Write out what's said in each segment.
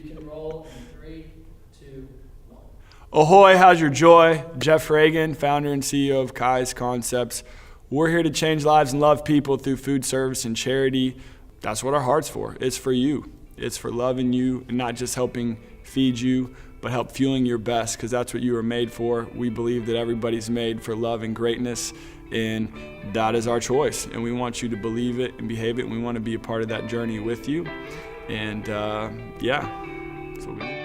You can roll in 3, 2, 1. Ahoy, how's your joy? Jeff Reagan, founder and CEO of KiZE Concepts. We're here to change lives and love people through food service and charity. That's what our heart's for. It's for you. It's for loving you and not just helping feed you, but help fueling your best, because that's what you were made for. We believe that everybody's made for love and greatness, and that is our choice. And we want you to believe it and behave it, and we want to be a part of that journey with you. And yeah, that's what we do.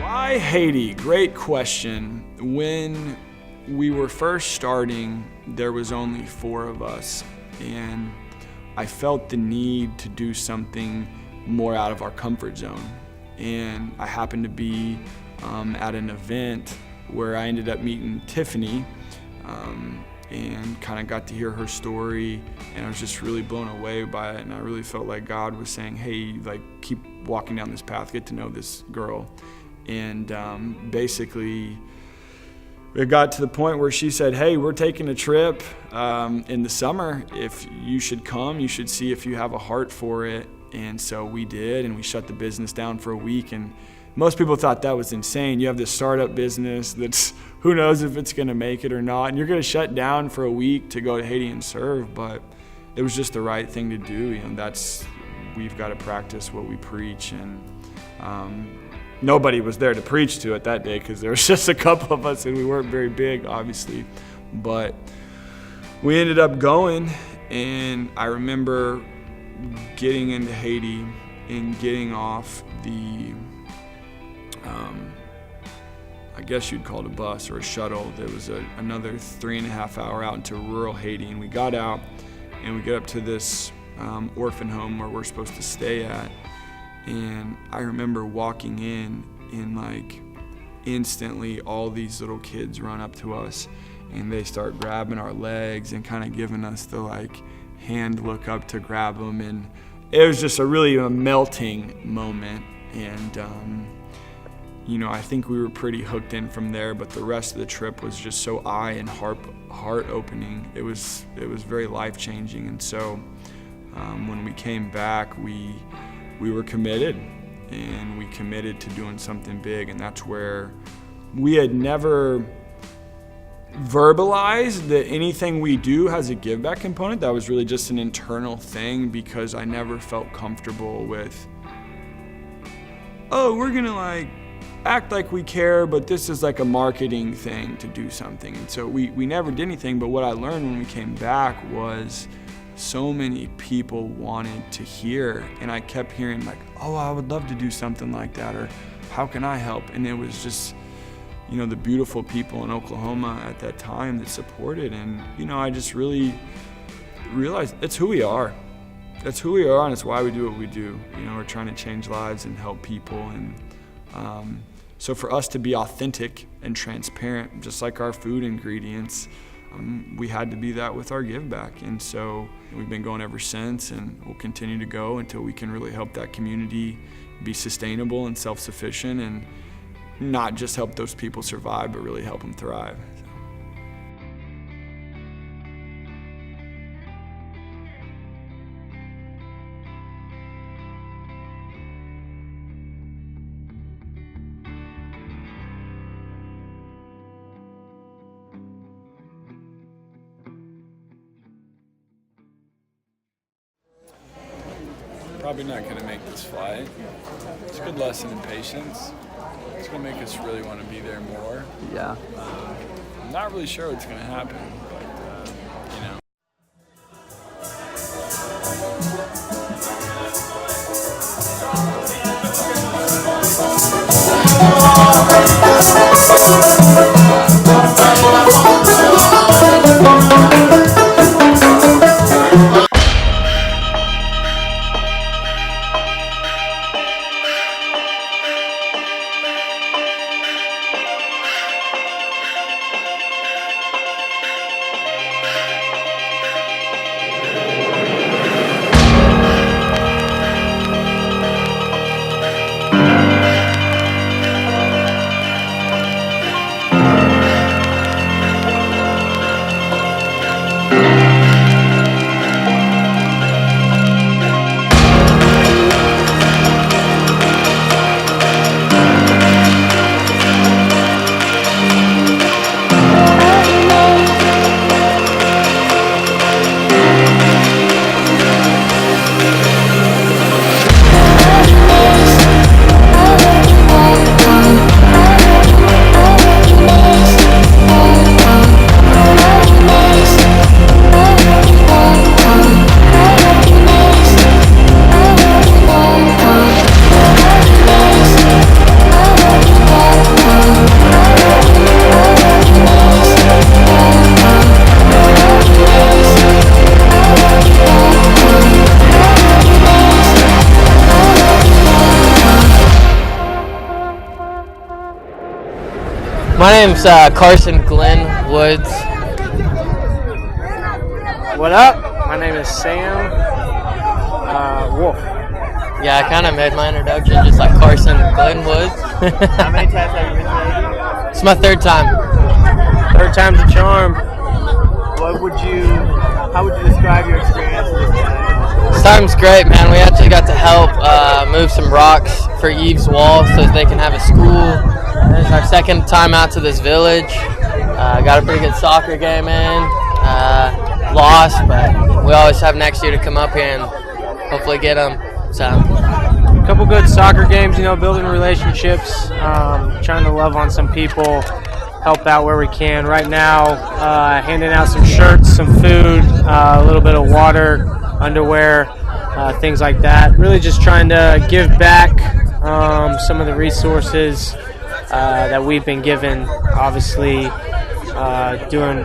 Why Haiti? Great question. When we were first starting, there was only 4 of us, and I felt the need to do something more out of our comfort zone. And I happened to be at an event where I ended up meeting Tiffany and kind of got to hear her story, and I was just really blown away by it. And I really felt like God was saying, hey, like, keep walking down this path, get to know this girl. And basically, it got to the point where she said, hey, we're taking a trip in the summer. If you should come, you should see if you have a heart for it. And so we did, and we shut the business down for a week. And most people thought that was insane. You have this startup business that's, who knows if it's going to make it or not, and you're going to shut down for a week to go to Haiti and serve. But it was just the right thing to do. You know, we've got to practice what we preach. And nobody was there to preach to it that day, because there was just a couple of us, and we weren't very big, obviously. But we ended up going, and I remember getting into Haiti and getting off the, I guess you'd call it a bus or a shuttle. There was another 3.5 hour out into rural Haiti, and we got out, and we get up to this orphan home where we're supposed to stay at. And I remember walking in, and like instantly all these little kids run up to us, and they start grabbing our legs and kind of giving us the like hand look up to grab them. And it was just a melting moment. And you know, I think we were pretty hooked in from there, but the rest of the trip was just so eye and heart opening. It was very life changing. And so when we came back, we were committed, and we committed to doing something big. And that's where we had never verbalized that anything we do has a give back component. That was really just an internal thing, because I never felt comfortable with, oh, we're gonna like act like we care, but this is like a marketing thing to do something. And so we never did anything. But what I learned when we came back was so many people wanted to hear, and I kept hearing like, oh, I would love to do something like that, or how can I help? And it was just, you know, the beautiful people in Oklahoma at that time that supported. And, you know, I just really realized it's who we are. That's who we are, and it's why we do what we do. You know, we're trying to change lives and help people. And so for us to be authentic and transparent, just like our food ingredients, we had to be that with our give back. And so we've been going ever since, and we'll continue to go until we can really help that community be sustainable and self-sufficient, and not just help those people survive, but really help them thrive. Probably not going to make this flight. It's a good lesson in patience. It's going to make us really want to be there more. Yeah. I'm not really sure what's going to happen, but you know. My name's Carson Glenn Woods. What up? My name is Sam Wolf. Yeah, I kind of made my introduction just like Carson Glenn Woods. How many times have you been to Haiti? It's my third time. Third time's a charm. How would you describe your experience this time? This time's great, man. We actually got to help move some rocks for Eve's wall so that they can have a school. It's our second time out to this village. Got a pretty good soccer game in. Lost, but we always have next year to come up here and hopefully get them. So, a couple good soccer games, building relationships, trying to love on some people, help out where we can. Right now, handing out some shirts, some food, a little bit of water, underwear, things like that. Really just trying to give back some of the resources that we've been given. Obviously,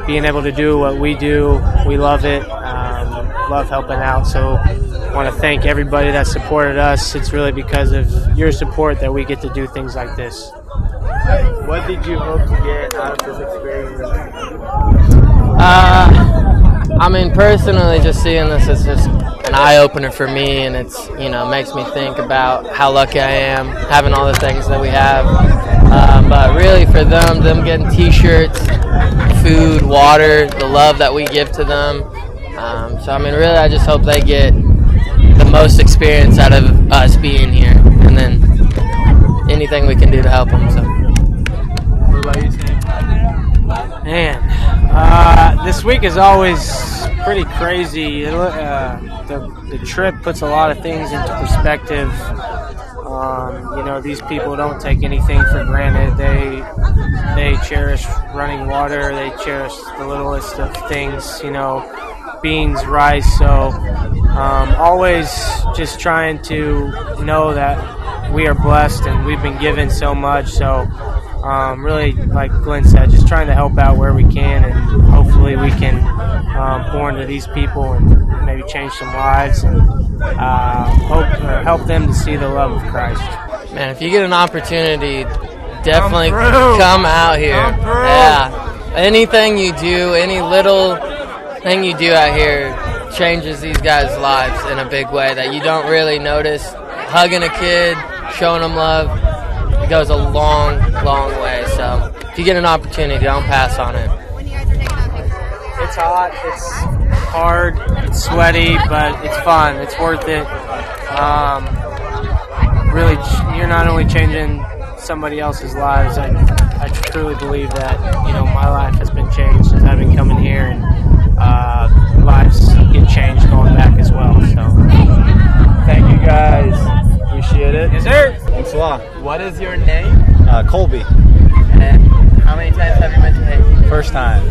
being able to do what we do, we love it. Love helping out. So, I want to thank everybody that supported us. It's really because of your support that we get to do things like this. What did you hope to get out of this experience? Personally, just seeing this is just an eye-opener for me, and it's, makes me think about how lucky I am having all the things that we have. But really for them getting t-shirts, food, water, the love that we give to them. Really I just hope they get the most experience out of us being here, and then anything we can do to help them. So. What about you, Sam? Man, this week is always pretty crazy. The trip puts a lot of things into perspective. These people don't take anything for granted. They cherish running water. They cherish the littlest of things, beans, rice. So always just trying to know that we are blessed and we've been given so much. So really, like Glenn said, just trying to help out where we can, and hopefully we can pour into these people and maybe change some lives and help them to see the love of Christ. Man, if you get an opportunity, definitely come out here. Yeah, anything you do, any little thing you do out here changes these guys' lives in a big way that you don't really notice. Hugging a kid, showing them love, it goes a long, long way. So if you get an opportunity, don't pass on it. It's hot, it's hard, it's sweaty, but it's fun. It's worth it. Really, you're not only changing somebody else's lives. I truly believe that my life has been changed since I've been coming here, and lives get changed going back as well. So Thank you guys. Appreciate it. yes, sir. Thanks a lot. What is your name? Colby. And how many times have you been to Haiti? First time.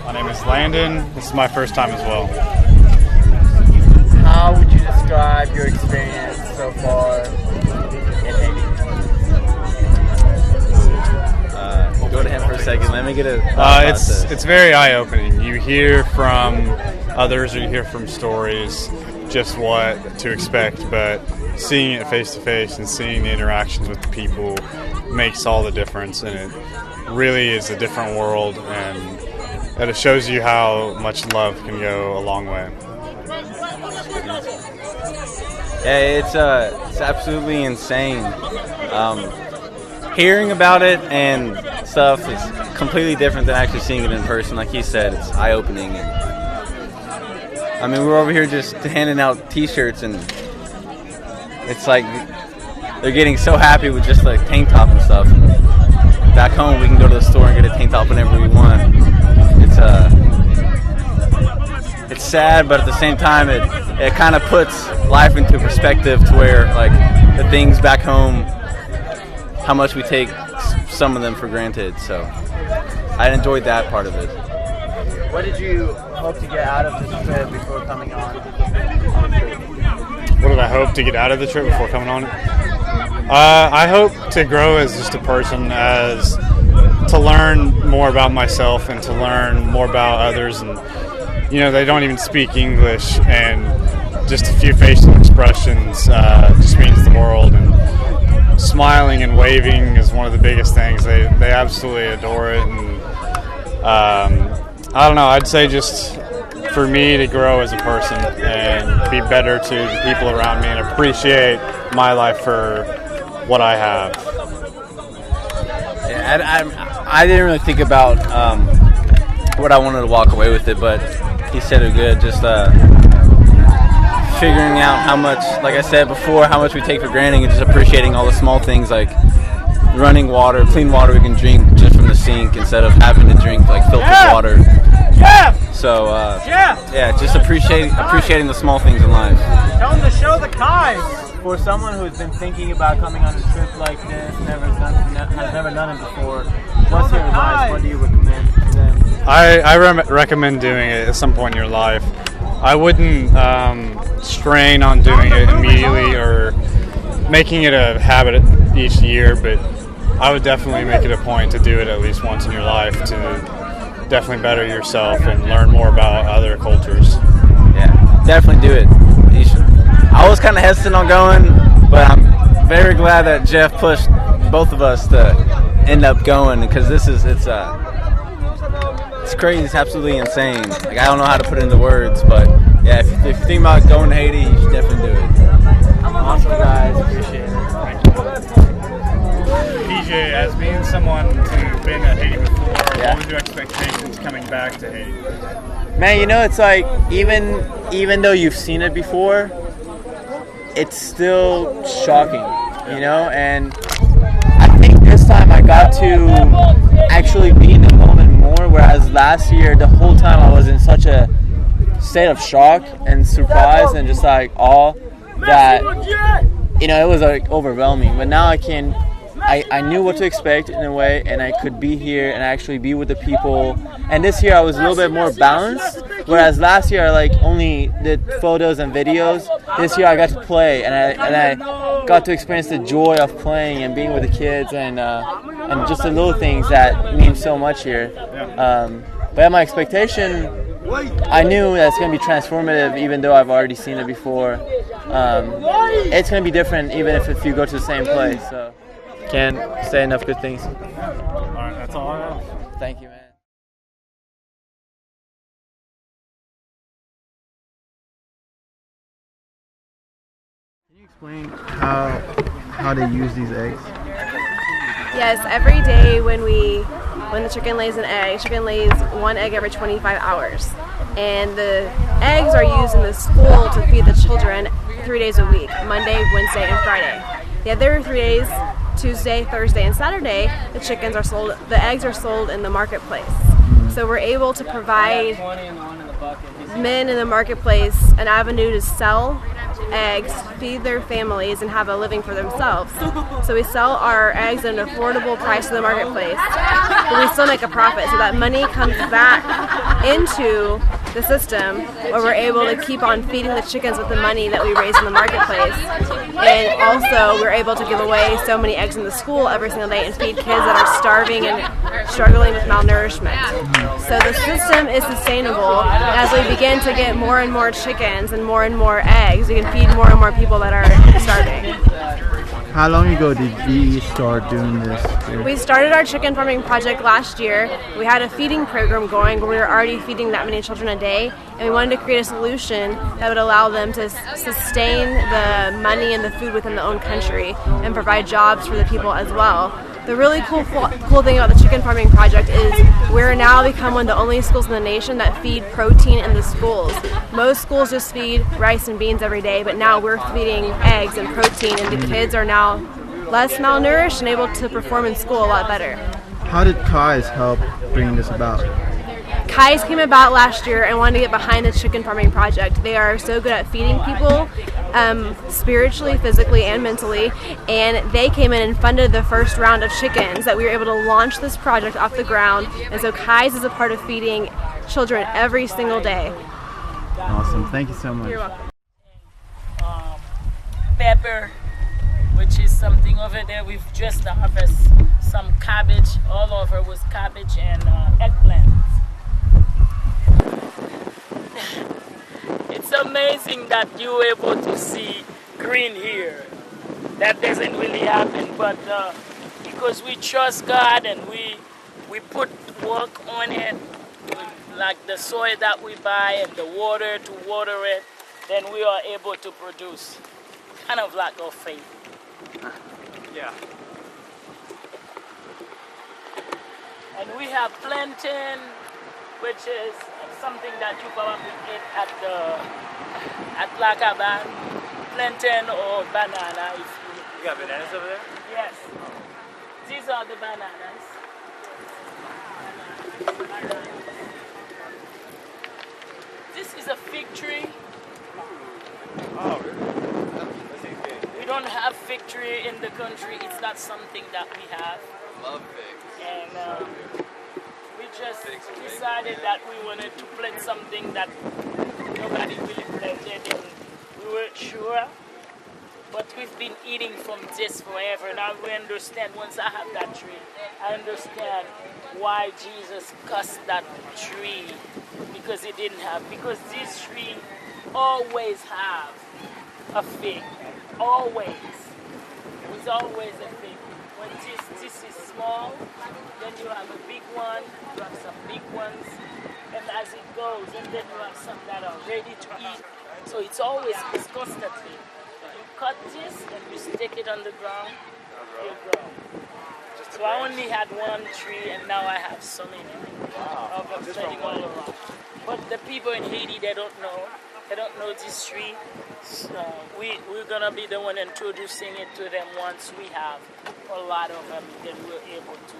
My name is Landon. This is my first time as well. How would you describe your experience so far in Haiti? Go to him for a second. Let me get a It's very eye-opening. You hear from others, or you hear from stories, just what to expect, but seeing it face-to-face and seeing the interactions with the people makes all the difference, and it really is a different world, and it shows you how much love can go a long way. Yeah, it's absolutely insane. Hearing about it and stuff is completely different than actually seeing it in person. Like he said, it's eye-opening. And we're over here just handing out T-shirts, and it's like they're getting so happy with just like tank top and stuff. Back home, we can go to the store and get a tank top whenever we want. It's sad, but at the same time, it kind of puts life into perspective to where like the things back home, how much we take some of them for granted. So I enjoyed that part of it. What did you hope to get out of this trip before coming on the trip? What did I hope to get out of the trip before coming on it? I hope to grow as just a person, as to learn more about myself and to learn more about others. And they don't even speak English, and just a few facial expressions just means the world. And smiling and waving is one of the biggest things. They absolutely adore it, and I don't know. I'd say just for me to grow as a person and be better to the people around me and appreciate my life for what I have. Yeah, I didn't really think about what I wanted to walk away with it, but he said it good. Just figuring out how much, like I said before, how much we take for granted, and just appreciating all the small things like running water, clean water we can drink just from the sink instead of having to drink like filtered water. So yeah, just appreciating the small things in life. Tell them to show the KiZE. For someone who's been thinking about coming on a trip like this, has never done it before, what's your advice? What do you recommend to them? I recommend doing it at some point in your life. I wouldn't strain on doing it immediately or making it a habit each year, but I would definitely make it a point to do it at least once in your life to definitely better yourself and learn more about other cultures. Yeah, definitely do it. I was kind of hesitant on going, but I'm very glad that Jeff pushed both of us to end up going, because it's crazy. It's absolutely insane. Like, I don't know how to put it into words, but yeah, if you think about going to Haiti, you should definitely do it. Awesome, guys. Appreciate it. Thank you. KiZE, as being someone who's been to Haiti before, what was your expectations coming back to Haiti? Man, you know, it's like even though you've seen it before, it's still shocking, you know, and I think this time I got to actually be in the moment more, whereas last year, the whole time I was in such a state of shock and surprise and just like awe that, you know, it was like overwhelming. But now I knew what to expect in a way, and I could be here and actually be with the people. And this year I was a little bit more balanced, whereas last year I like only did photos and videos. This year I got to play, and I got to experience the joy of playing and being with the kids, and just the little things that mean so much here. But my expectation, I knew that it's going to be transformative, even though I've already seen it before. It's going to be different even if you go to the same place. So can't say enough good things. All right, that's all I have. Thank you, man. Can you explain how they use these eggs? Yes, every day when the chicken lays an egg, chicken lays one egg every 25 hours. And the eggs are used in the school to feed the children 3 days a week, Monday, Wednesday, and Friday. The other 3 days, Tuesday, Thursday, and Saturday, the eggs are sold in the marketplace. So we're able to provide men in the marketplace an avenue to sell eggs, feed their families, and have a living for themselves. So we sell our eggs at an affordable price to the marketplace, but we still make a profit. So that money comes back into the system, where we're able to keep on feeding the chickens with the money that we raise in the marketplace. And also, we're able to give away so many eggs in the school every single day and feed kids that are starving and struggling with malnourishment. So the system is sustainable. As we begin to get more and more chickens and more eggs, we can feed more and more people that are starving. How long ago did we start doing this? We started our chicken farming project last year. We had a feeding program going where we were already feeding that many children a day, and we wanted to create a solution that would allow them to sustain the money and the food within the own country and provide jobs for the people as well. The really cool thing about the chicken farming project is we're now become one of the only schools in the nation that feed protein in the schools. Most schools just feed rice and beans every day, but now we're feeding eggs and protein, and the kids are now less malnourished and able to perform in school a lot better. How did KiZE help bring this about? KiZE came about last year and wanted to get behind the chicken farming project. They are so good at feeding people, spiritually, physically, and mentally, and they came in and funded the first round of chickens that we were able to launch this project off the ground. And so KiZE is a part of feeding children every single day. Awesome. Thank you so much. You're welcome. Pepper, which is something over there. We've just harvested some cabbage. All over was cabbage and eggplant. It's amazing that you're able to see green here. that doesn't really happen. But because we trust God and we put work on it, like the soil that we buy and the water to water it, then we are able to produce. Kind of like our faith. Yeah. And we have plantain, which is something that you probably eat at La Cabane. Plantain or banana. If You got bananas over there? yes. These are the bananas. This is a fig tree. Oh, really? We don't have fig tree in the country. It's not something that we have. Love figs. And we just decided that we wanted to plant something that nobody really planted, and we weren't sure. But we've been eating from this forever. Now we understand, once I have that tree, I understand why Jesus cursed that tree, because it didn't have, because this tree always have a fig. Always. There's always a fig. When this is small, then you have a big one, you have some big ones, and as it goes, and then you have some that are ready to eat. So it's constantly. You cut this and you stick it on the ground, you grow. So I only had one tree and now I have so many of them spreading all around. But the people in Haiti, they don't know. They don't know this tree. So we're going to be the one introducing it to them once we have a lot of them. Then we're able to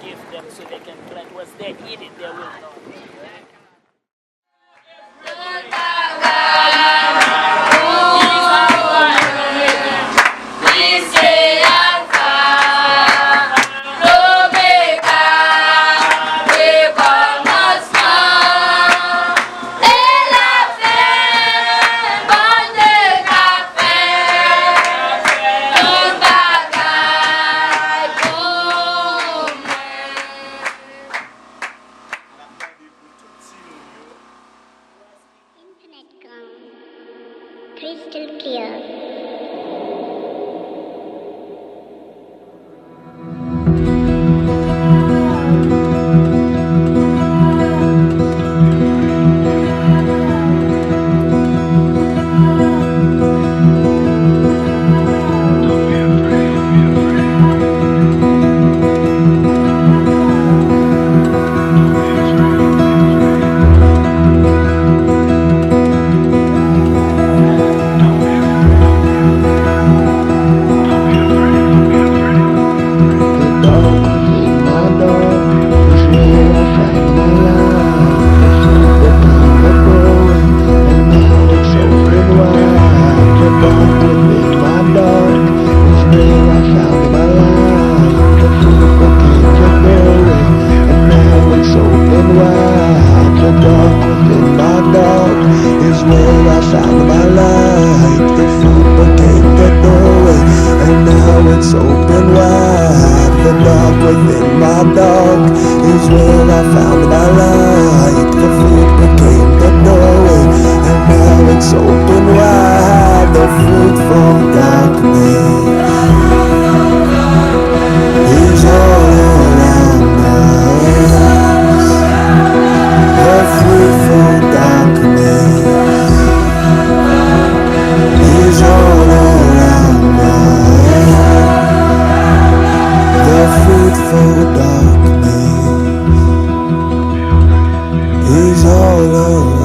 give them so they can plant. Once they eat it, they will know. Crystal clear. It's open wide. The dark within my dog is where I found my light. The fruit became the doorway, and now it's open wide. The fruitful darkness is all around us. The fruitful darkness is all around us. The fruitful darkness is all around.